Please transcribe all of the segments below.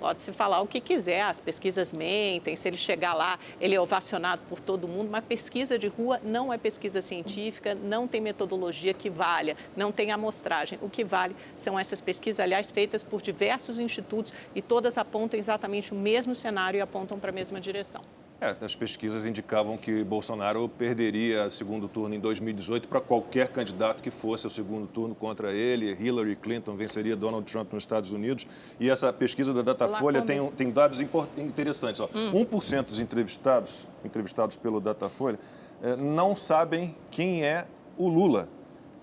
Pode-se falar o que quiser, as pesquisas mentem, se ele chegar lá, ele é ovacionado por todo mundo, mas pesquisa de rua não é pesquisa científica, não tem metodologia que valha, não tem amostragem. O que vale são essas pesquisas, aliás, feitas por diversos institutos e todas apontam exatamente o mesmo cenário e apontam para a mesma direção. As pesquisas indicavam que Bolsonaro perderia o segundo turno em 2018 para qualquer candidato que fosse ao segundo turno contra ele. Hillary Clinton venceria Donald Trump nos Estados Unidos. E essa pesquisa da Datafolha tem dados interessantes. 1% dos entrevistados pelo Datafolha, não sabem quem é o Lula.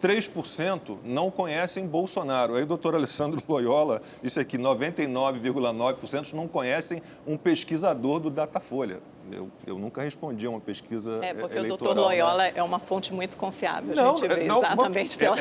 3% não conhecem Bolsonaro. Aí o doutor Alessandro Loyola disse aqui, 99,9% não conhecem um pesquisador do Datafolha. Eu nunca respondi a uma pesquisa eleitoral. Porque o doutor Loyola é uma fonte muito confiável, não, a gente vê exatamente pela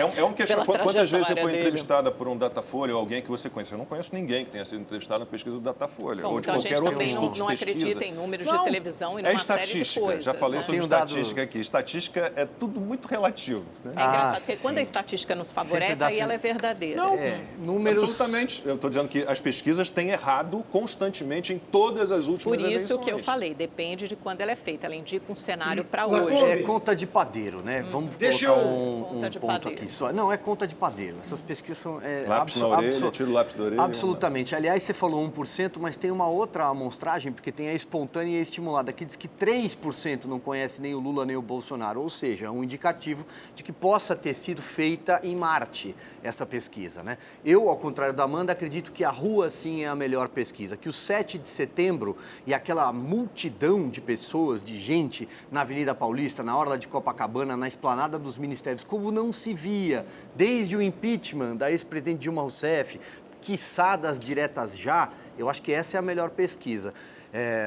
Quantas vezes você foi dele. entrevistada por um Datafolha ou alguém que você conhece? Eu não conheço ninguém que tenha sido entrevistado na pesquisa do Datafolha. Bom, ou de então qualquer a gente outro também instituto não de pesquisa. acredita em números de televisão e numa série de coisas. Já falei sobre estatística dado... aqui. Estatística é tudo muito relativo. Né? É engraçado, porque quando a estatística nos favorece, aí ela é verdadeira. Não, números... absolutamente. Eu estou dizendo que as pesquisas têm errado constantemente em todas as últimas eleições. Por isso que eu falei, depende de quando ela é feita. Ela indica um cenário para hoje. É conta de padeiro, né? Vamos colocar um ponto aqui só. Não, é conta de padeiro. Essas pesquisas são... Lápis na orelha, tira o lápis da orelha. Absolutamente. Aliás, você falou 1%, mas tem uma outra amostragem, porque tem a espontânea e a estimulada. Aqui diz que 3% não conhece nem o Lula nem o Bolsonaro. Ou seja, um indicativo de que possa ter sido feita em Marte essa pesquisa, né? Eu, ao contrário da Amanda, acredito que a rua, sim, é a melhor pesquisa. Que o 7 de setembro e aquela multidão de pessoas, de gente na Avenida Paulista, na Orla de Copacabana, na esplanada dos ministérios, como não se via desde o impeachment da ex-presidente Dilma Rousseff, quiçá das diretas já, eu acho que essa é a melhor pesquisa.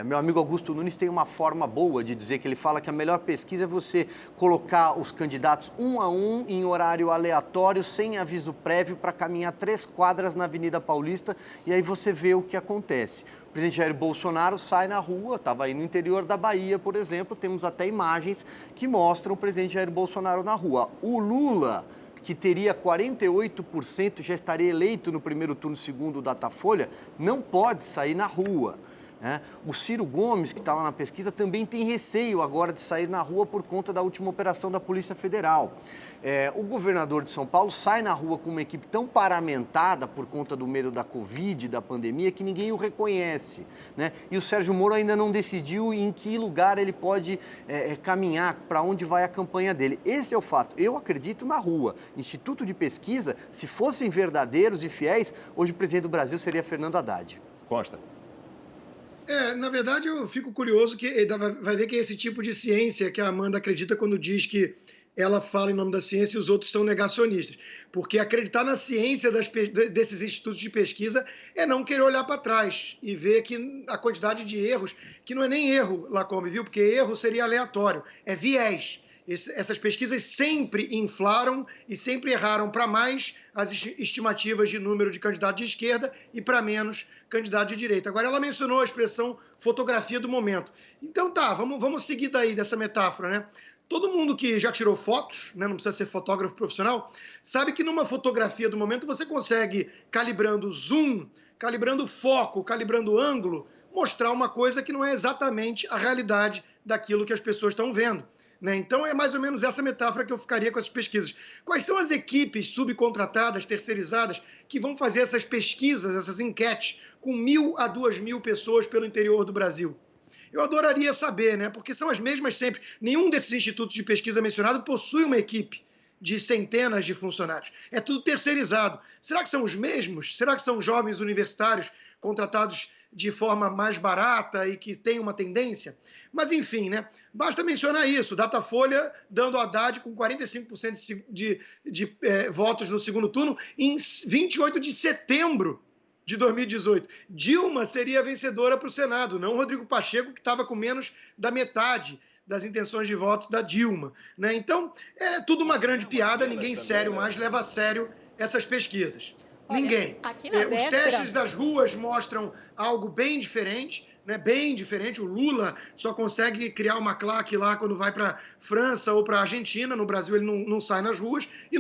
Meu amigo Augusto Nunes tem uma forma boa de dizer que ele fala que a melhor pesquisa é você colocar os candidatos um a um em horário aleatório, sem aviso prévio, para caminhar 3 quadras na Avenida Paulista e aí você vê o que acontece. O presidente Jair Bolsonaro sai na rua, estava aí no interior da Bahia, por exemplo, temos até imagens que mostram o presidente Jair Bolsonaro na rua. O Lula, que teria 48%, já estaria eleito no primeiro turno, segundo o Datafolha, não pode sair na rua. O Ciro Gomes, que está lá na pesquisa, também tem receio agora de sair na rua por conta da última operação da Polícia Federal. O governador de São Paulo sai na rua com uma equipe tão paramentada por conta do medo da Covid, da pandemia, que ninguém o reconhece. E o Sérgio Moro ainda não decidiu em que lugar ele pode caminhar, para onde vai a campanha dele. Esse é o fato. Eu acredito na rua. Instituto de pesquisa, se fossem verdadeiros e fiéis, hoje o presidente do Brasil seria Fernando Haddad. Consta. Na verdade, eu fico curioso que vai ver que é esse tipo de ciência que a Amanda acredita quando diz que ela fala em nome da ciência e os outros são negacionistas. Porque acreditar na ciência desses institutos de pesquisa é não querer olhar para trás e ver que a quantidade de erros, que não é nem erro, Lacombe, viu? Porque erro seria aleatório, é viés. Essas pesquisas sempre inflaram e sempre erraram para mais as estimativas de número de candidatos de esquerda e para menos candidato de direita. Agora, ela mencionou a expressão fotografia do momento. Então tá, vamos seguir daí dessa metáfora, né? Todo mundo que já tirou fotos, né, não precisa ser fotógrafo profissional, sabe que numa fotografia do momento você consegue, calibrando zoom, calibrando foco, calibrando ângulo, mostrar uma coisa que não é exatamente a realidade daquilo que as pessoas estão vendo. Então, é mais ou menos essa metáfora que eu ficaria com essas pesquisas. Quais são as equipes subcontratadas, terceirizadas, que vão fazer essas pesquisas, essas enquetes, com 1.000 a 2.000 pessoas pelo interior do Brasil? Eu adoraria saber, né? Porque são as mesmas sempre. Nenhum desses institutos de pesquisa mencionado possui uma equipe de centenas de funcionários. É tudo terceirizado. Será que são os mesmos? Será que são jovens universitários contratados de forma mais barata e que tem uma tendência? Mas, enfim, né? Basta mencionar isso. Datafolha dando Haddad com 45% de votos no segundo turno em 28 de setembro de 2018. Dilma seria a vencedora para o Senado, não Rodrigo Pacheco, que estava com menos da metade das intenções de voto da Dilma. Então, é tudo uma grande piada, ninguém sério mais leva a sério essas pesquisas. Ninguém. Aqui na Os testes das ruas mostram algo bem diferente, né, bem diferente. O Lula só consegue criar uma claque lá quando vai para França ou para Argentina. No Brasil ele não sai nas ruas. E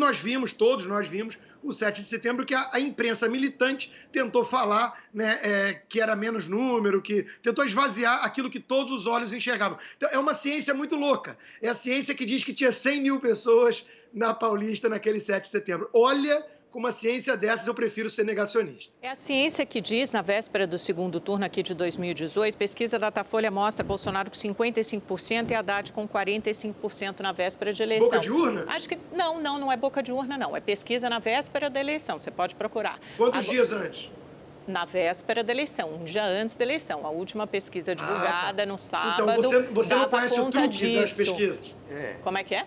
todos nós vimos, o 7 de setembro, que a imprensa militante tentou falar, né, que era menos número, que tentou esvaziar aquilo que todos os olhos enxergavam. Então, é uma ciência muito louca. É a ciência que diz que tinha 100 mil pessoas na Paulista naquele 7 de setembro. Olha, com uma ciência dessas, eu prefiro ser negacionista. É a ciência que diz, na véspera do segundo turno aqui de 2018, pesquisa Datafolha mostra Bolsonaro com 55% e Haddad com 45% na véspera de eleição. Boca de urna? Acho que não é boca de urna, não. É pesquisa na véspera da eleição, você pode procurar. Quantos dias antes? Na véspera da eleição, um dia antes da eleição. A última pesquisa divulgada no sábado. Então você não conhece o truque disso. das pesquisas? Como é que é?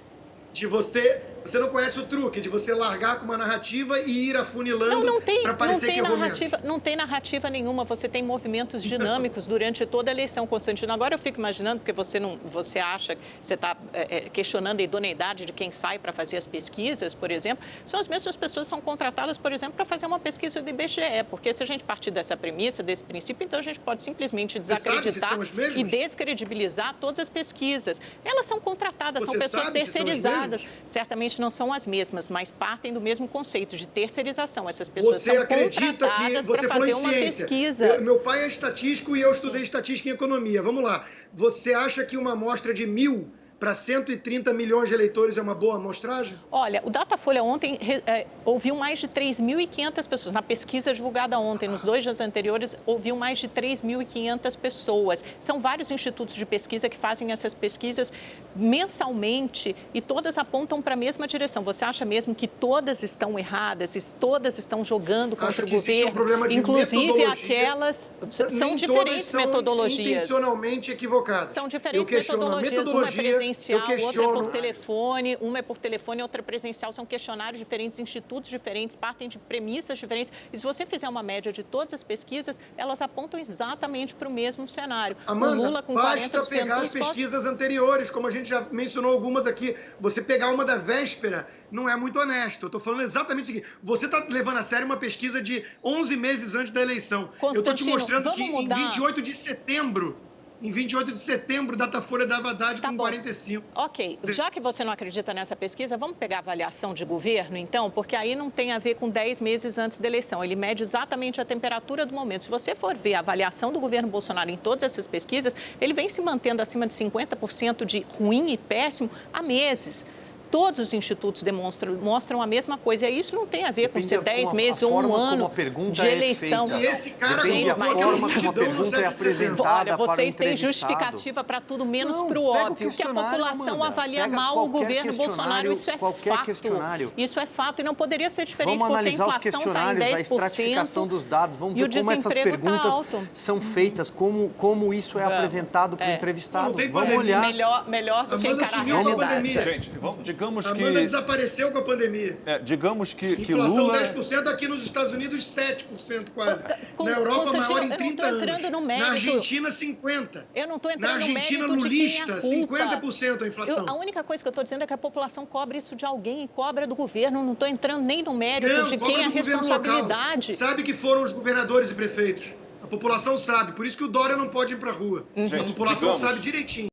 Você não conhece o truque de você largar com uma narrativa e ir afunilando para parecer que errou menos. Não tem narrativa nenhuma, você tem movimentos dinâmicos durante toda a eleição, Constantino. Agora eu fico imaginando, porque você acha que você está questionando a idoneidade de quem sai para fazer as pesquisas, por exemplo, são as mesmas pessoas que são contratadas, por exemplo, para fazer uma pesquisa do IBGE, porque se a gente partir dessa premissa, desse princípio, então a gente pode simplesmente desacreditar e descredibilizar todas as pesquisas. Elas são contratadas, são pessoas terceirizadas. Certamente não são as mesmas, mas partem do mesmo conceito de terceirização. Essas pessoas são contratadas para fazer uma pesquisa. Meu pai é estatístico e eu estudei estatística em economia. Vamos lá. Você acha que uma amostra de 1.000 para 130 milhões de eleitores é uma boa amostragem? Olha, o Datafolha ontem ouviu mais de 3.500 pessoas. Na pesquisa divulgada ontem, nos 2 dias anteriores, ouviu mais de 3.500 pessoas. São vários institutos de pesquisa que fazem essas pesquisas mensalmente e todas apontam para a mesma direção. Você acha mesmo que todas estão erradas, todas estão jogando contra o governo? Um problema de inclusive aquelas... São diferentes metodologias. Intencionalmente equivocadas. São diferentes metodologias. Uma é presencial, uma é por telefone, outra é presencial. São questionários diferentes, institutos diferentes, partem de premissas diferentes. E se você fizer uma média de todas as pesquisas, elas apontam exatamente para o mesmo cenário. Amanda, o Lula com basta 40% pegar as pesquisas anteriores, como a gente já mencionou algumas aqui. Você pegar uma da véspera não é muito honesto. Eu estou falando exatamente o seguinte. Você está levando a sério uma pesquisa de 11 meses antes da eleição. Eu estou te mostrando que em 28 de setembro... Em 28 de setembro, Datafolha dava Haddad com 45. Ok. Já que você não acredita nessa pesquisa, vamos pegar a avaliação de governo, então? Porque aí não tem a ver com 10 meses antes da eleição. Ele mede exatamente a temperatura do momento. Se você for ver a avaliação do governo Bolsonaro em todas essas pesquisas, ele vem se mantendo acima de 50% de ruim e péssimo há meses. Todos os institutos mostram a mesma coisa. E isso não tem a ver com ser 10 meses ou um ano de eleição. E esse cara, depende da forma como a pergunta é apresentada. Olha, vocês têm justificativa para tudo, menos para o óbvio. Que a população avalia mal o governo Bolsonaro. Isso é fato. Isso é fato e não poderia ser diferente, porque a inflação está em 10%. A estratificação dos dados, vamos ver como essas perguntas são feitas, como isso é apresentado para o entrevistado. Vamos olhar. Melhor do que encarar a realidade. Gente, digamos que... Amanda desapareceu com a pandemia. Digamos que inflação Lula... 10%, aqui nos Estados Unidos 7% quase. Na Europa, maior em 30 anos. Na Argentina, 50%. Eu não estou entrando no mérito. Na Argentina, lulista, 50% a inflação. A única coisa que eu estou dizendo é que a população cobra isso de alguém e cobra do governo. Não estou entrando nem no mérito de quem é a responsabilidade. Sabe que foram os governadores e prefeitos. A população sabe. Por isso que o Dória não pode ir para a rua. A população sabe direitinho.